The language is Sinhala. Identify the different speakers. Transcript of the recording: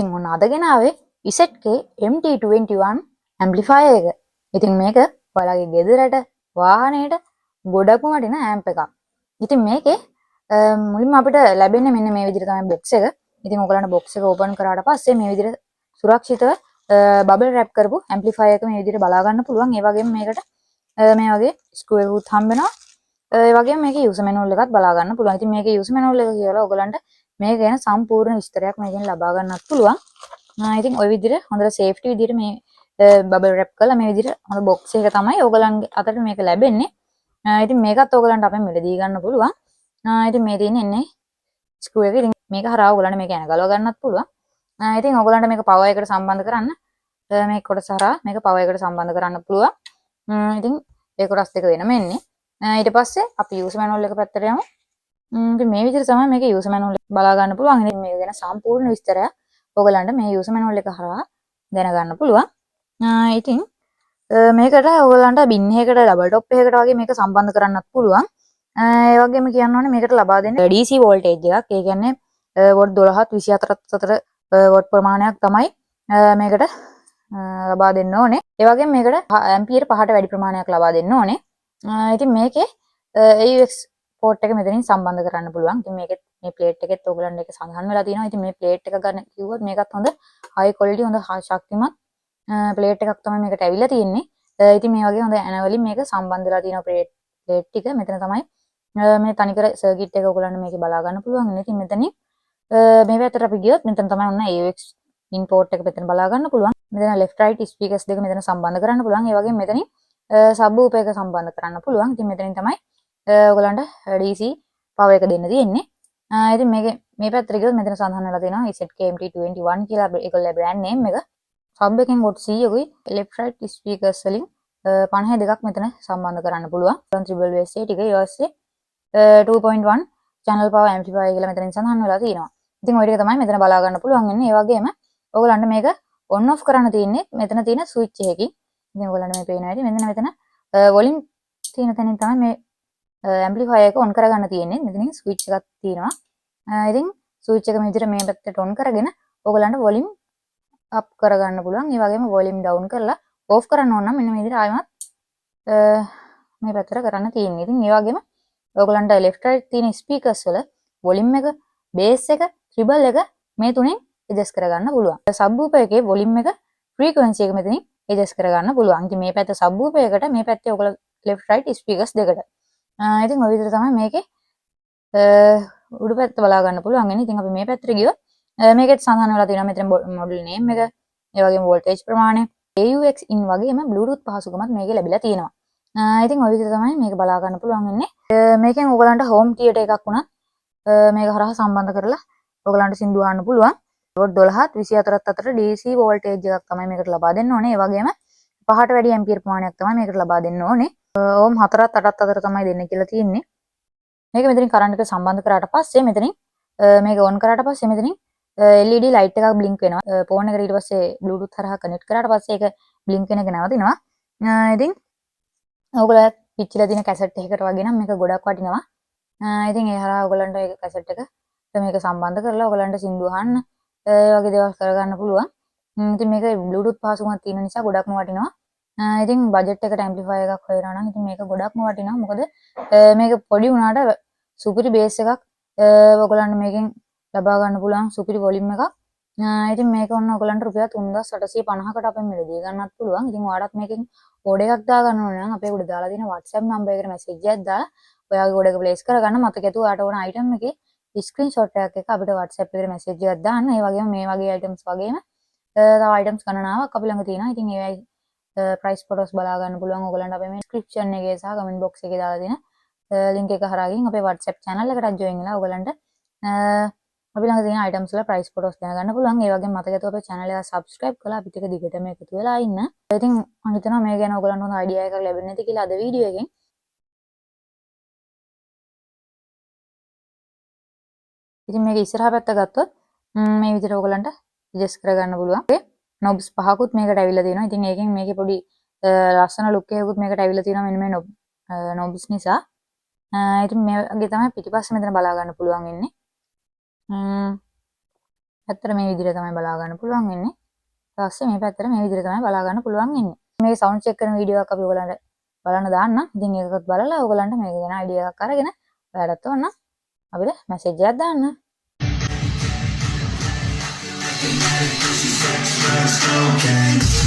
Speaker 1: ඉතින් ඔන්න අදගෙන ආවේ ZK MT21 ඇම්ප්ලිෆයර් එක. ඉතින් මේක ඔයාලගේ ගෙදරට වාහනයට ගොඩක්ම වටින ඇම්ප් එකක්. ඉතින් මේකේ මුලින්ම අපිට ලැබෙන්නේ මෙන්න මේ විදිහට තමයි බොක්ස් එක. ඉතින් ඔයගලන්ට බොක්ස් එක ඕපන් කරාට පස්සේ මේ විදිහට සුරක්ෂිතව බබල් රැප් කරපු ඇම්ප්ලිෆයර් එක මේ විදිහට බලා ගන්න පුළුවන්. ඒ වගේම මේකට මේ වගේ ස්ක්‍රූ එකකුත් හම්බ වෙනවා. ඒ වගේම මේකේ යූසර් මැනුවල් එකත් බලා ගන්න පුළුවන්. ඉතින් මේකේ යූසර් මැනුවල් එක කියලා ඔයගලන්ට මේක ගැන සම්පූර්ණ විස්තරයක් මේකෙන් ලබා ගන්නත් පුළුවන්. ඉතින් ওই විදිහට හොඳට සේෆ්ටි විදිහට මේ බබල් රැප් කරලා මේ විදිහට හොඳ බොක්ස් එක තමයි ඔයගලන්ගේ අතට මේක ලැබෙන්නේ. ඉතින් මේකත් ඔයගලන්ට අපෙන් මිලදී ගන්න පුළුවන්. ඉතින් මේ තියෙන්නේ ස්ක්‍රූ එක. ඉතින් මේක හරහා ඔයගලන්ට මේක යන ගලව ගන්නත් පුළුවන්. ඉතින් ඔයගලන්ට මේක පවර් එකට සම්බන්ධ කරන්න මේ කොටස හරහා මේක පවර් එකට සම්බන්ධ කරන්න පුළුවන්. ඉතින් ඒ කොටස් දෙක වෙනම එන්නේ. ඊට පස්සේ අපි යූසර් මැනුවල් එක පැත්තට යමු. ඉතින් මේ විදිහට තමයි මේක යූසර් මැනුවල් එක බලා ගන්න පුළුවන්. ඉතින් මේක ගැන සම්පූර්ණ විස්තරයක් ඔයගලන්ට මේ යූසර් මැනුවල් එක හරහා දැනගන්න පුළුවන්. ඉතින් මේකට ඔයගලන්ට බින් එකකට ඩබල් ටොප් එකකට වගේ මේක සම්බන්ධ කරන්නත් පුළුවන්. ඒ වගේම කියන්න ඕනේ මේකට ලබා දෙන්නේ DC වෝල්ටේජ් එකක්. ඒ කියන්නේ වොට් 12ත් 24ත් අතර වොට් ප්‍රමාණයක් තමයි මේකට ලබා දෙන්න ඕනේ. ඒ වගේම මේකට ඇම්පියර් 5ට වැඩි ප්‍රමාණයක් ලබා දෙන්න ඕනේ. ඉතින් මේකේ AUX පෝට් එක මෙතනින් සම්බන්ධ කරන්න පුළුවන්. ඉතින් මේකෙත් මේ ප්ලේට් එකෙත් ඔයගලන්ට ඒක සඳහන් වෙලා තියෙනවා. ඉතින් මේ ප්ලේට් එක ගන්න කිව්වොත් මේකත් හොඳ හයි ක්වොලිටි හොඳ ශක්තිමත් ප්ලේට් එකක් තමයි මේකට ඇවිල්ලා තියෙන්නේ. ඉතින් මේ වගේ හොඳ ඇනවලින් මේක සම්බන්ධ වෙලා තියෙනවා ප්ලේට් ටික. මෙතන තමයි මේ තනිකර සර්කිට් එක ඔයගලන්ට මේකේ බලා ගන්න පුළුවන්. ඉතින් මෙතනින් මේ පැත්තට අපි ගියොත් මෙතන තමයි ඔන්න AUX ඉන්පෝට් එක මෙතන බලා ගන්න පුළුවන්. මෙතන left right ස්පීකර්ස් දෙක මෙතන සම්බන්ධ කරන්න පුළුවන්. ඒ වගේම මෙතනින් සබ් වූෆර් එක සම්බන්ධ කරන්න පුළුවන්. ඉතින් මෙතනින් තමයි ඔයගලන්ට DC පවර් එක දෙන්න තියෙන්නේ. ඉතින් මේ පැත්තට ගියොත් මෙතන සඳහන් වෙලා තියෙනවා ZK MT21 කියලා ඒගොල්ලේ බ්‍රෑන්ඩ් නේම් එක. සබ් එකෙන් වොට් 100කුයි left right ස්පීකර්ස් වලින් 52ක් මෙතන සම්බන්ධ කරන්න පුළුවන්. ත්‍රිබල් බේස් ටික ඊට 2.1 channel power amplifier කියලා මෙතනින් සඳහන් වෙලා තියෙනවා. ඉතින් ওই ටික තමයි මෙතන බලා ගන්න පුළුවන් වෙන්නේ. ඒ වගේම ඔයගලන්ට මේක on off කරන්න තියෙන්නේ මෙතන තියෙන ස්විච් එකකින්. ඉතින් ඔයගලන්ට මේ පේනවා ඇති මෙතන වොලියම් තියෙන තැනින් තමයි මේ ඇම්ප්ලිෆයර් එක on කරගන්න තියෙන්නේ. මෙතනින් ස්විච් එකක් තියෙනවා. ඉතින් ස්විච් එක මේ විදිහට මේ පැත්තට on කරගෙන ඔයගලන්ට වොලියම් අප් කරගන්න පුළුවන්. ඒ වගේම වොලියම් ඩවුන් කරලා ඕෆ් කරන්න ඕන නම් මෙන්න මේ විදිහට ආයෙමත් මේ පැත්තට කරන්න තියෙන්නේ. ඉතින් ඒ වගේම ඔයගලන්ට left right තියෙන ස්පීකර්ස් වල වොලියම් එක, බේස් එක, ට්‍රිබල් එක මේ තුනෙන් ඇඩ්ජස්ට් කරගන්න පුළුවන්. සබ් වූෆර් එකේ වොලියම් එක, ෆ්‍රීකවෙන්සි එක මෙතනින් ඇඩ්ජස්ට් කරගන්න පුළුවන්. ඉතින් මේ පැත්ත සබ් වූෆර් එකට, මේ පැත්තේ ඔයගල left right ස්පීකර්ස් දෙකට. ඉතින් ඔය විදිහට තමයි මේකේ උඩු පැත්ත බලා ගන්න පුළුවන් වෙන්නේ. ඉතින් අපි මේ පැත්තට ගියොත් මේකෙත් සඳහන් වෙලා තියෙනවා මෙතන මොඩල් නේම් එක, ඒ වගේම වෝල්ටේජ් ප්‍රමාණය, AUX in වගේම Bluetooth පහසුකමත් මේකේ ලැබිලා තියෙනවා. ඉතින් ඔය විදිහට තමයි මේක බලා ගන්න පුළුවන් වෙන්නේ. මේකෙන් ඔයගලන්ට හෝම් තියටර් එකක් වුණත් මේක හරහා සම්බන්ධ කරලා ඔයගලන්ට සින්දු අහන්න පුළුවන්. වොට් 12ත් 24ත් අතර DC වෝල්ටේජ් එකක් තමයි මේකට ලබා දෙන්න ඕනේ. ඒ වගේම 5ට වැඩි ඇම්පියර් ප්‍රමාණයක් තමයි මේකට ලබා දෙන්න ඕනේ. ඕම් 4ත් 8ත් අතර තමයි දෙන්න කියලා තියෙන්නේ. මේක මෙතනින් කරන්ට් එක සම්බන්ධ කරාට පස්සේ මෙතනින් මේක ඔන් කරාට පස්සේ මෙතනින් LED ලයිට් එකක් බ්ලින්ක් වෙනවා. ෆෝන් එකට ඊට පස්සේ Bluetooth හරහා කනෙක්ට් කරාට පස්සේ ඒක බ්ලින්ක් වෙන එක නවතිනවා. ඉතින් ඔයගොල්ලෝ පිච්චිලා තියෙන කැසට් එකකට වගේ නම් මේක ගොඩක් වටිනවා. ඉතින් ඒ හරහා ඔයගලන්ට ඒක කැසට් එක මේක සම්බන්ධ කරලා ඔයගලන්ට සින්දු අහන්න ඒ වගේ දේවල් කරගන්න පුළුවන්. ඉතින් මේක Bluetooth පහසුකමක් තියෙන නිසා ගොඩක්ම වටිනවා. ඉතින් බජට් එකට ඇම්ප්ලිෆයර් එකක් හොයනවා නම් ඉතින් මේක ගොඩක්ම වටිනවා. මොකද මේක පොඩි වුණාට සුපිරි බේස් එකක් ඔයගලන්ට මේකෙන් ලබා ගන්න පුළුවන් සුපිරි වොලියම් එකක්. ඉතින් මේක ඔන්න ඔයගලන්ට රුපියල් 3850කට අපෙන් මිලදී ගන්නත් පුළුවන්. ඉතින් ඔයාලත් මේකෙන් ඕඩර් එකක් දාගන්න ඕන නම් අපේ උඩ දාලා තියෙන WhatsApp නම්බර් එකට මැසේජ් එකක් දාලා ඔයාගේ ඕඩර් එක ප්ලේස් කරගන්න. මතකතු ඔයාට ඕන අයිටම් එකේ ස්ක්‍රීන්ෂොට් එකක් එක අපිට WhatsApp එකට මැසේජ් එකක් දාන්න. ඒ වගේම මේ වගේ අයිටම්ස් වගේම තව අයිටම්ස් ගණනාවක් අපි ළඟ තියෙනවා. ඉතින් ඒවයි ප්‍රයිස් ෆොටෝස් බලා ගන්න පුළුවන්. ඔයගලන්ට අපේ මේ ඩිස්ක්‍රිප්ෂන් එකේ සහ කමෙන්ට් බොක්ස් එකේ දාලා තියෙන ලින්ක් එක හරහා ගිහින් අපේ WhatsApp channel එකට ජොයින් වෙලා ඔයගලන්ට අපි ළඟ තියෙන items වල price photos දැනගන්න පුළුවන්. ඒ වගේම මතකතු අපේ channel එක subscribe කරලා අපිත් එක්ක දිගටම එකතු වෙලා ඉන්න. ඉතින් මම හිතනවා මේ ගැන ඔයගලන්ට හොඳ idea එකක් ලැබෙන්නේ නැති කියලා අද වීඩියෝ එකෙන්. ඉතින් මේක ඉස්සරහා පැත්ත ගත්තොත් මේ විදිහට ඔයගලන්ට adjust කරගන්න පුළුවන්. knobs පහකුත් මේකට ඇවිල්ලා තියෙනවා. ඉතින් ඒකෙන් මේකේ පොඩි ලස්සන look එකකුත් මේකට ඇවිල්ලා තියෙනවා මෙන්න මේ knobs නිසා. ඉතින් මේ වගේ තමයි පිටිපස්සේ මෙතන බලා ගන්න පුළුවන් වෙන්නේ. පැත්තට මේ විදිහට තමයි බලා ගන්න පුළුවන් වෙන්නේ. ඊට පස්සේ මේ පැත්තට මේ විදිහට තමයි බලා ගන්න පුළුවන් වෙන්නේ. මේ සවුන්ඩ් චෙක් කරන වීඩියෝ එකක් අපි ඔයගලන්ට බලන්න දාන්න. ඉතින් ඒකත් බලලා ඔයගලන්ට මේක ගැන අයිඩියා එකක් අරගෙන ඔයාලට ඕන අපිට මැසේජ් එකක් දාන්න.
Speaker 2: Let's go, gang.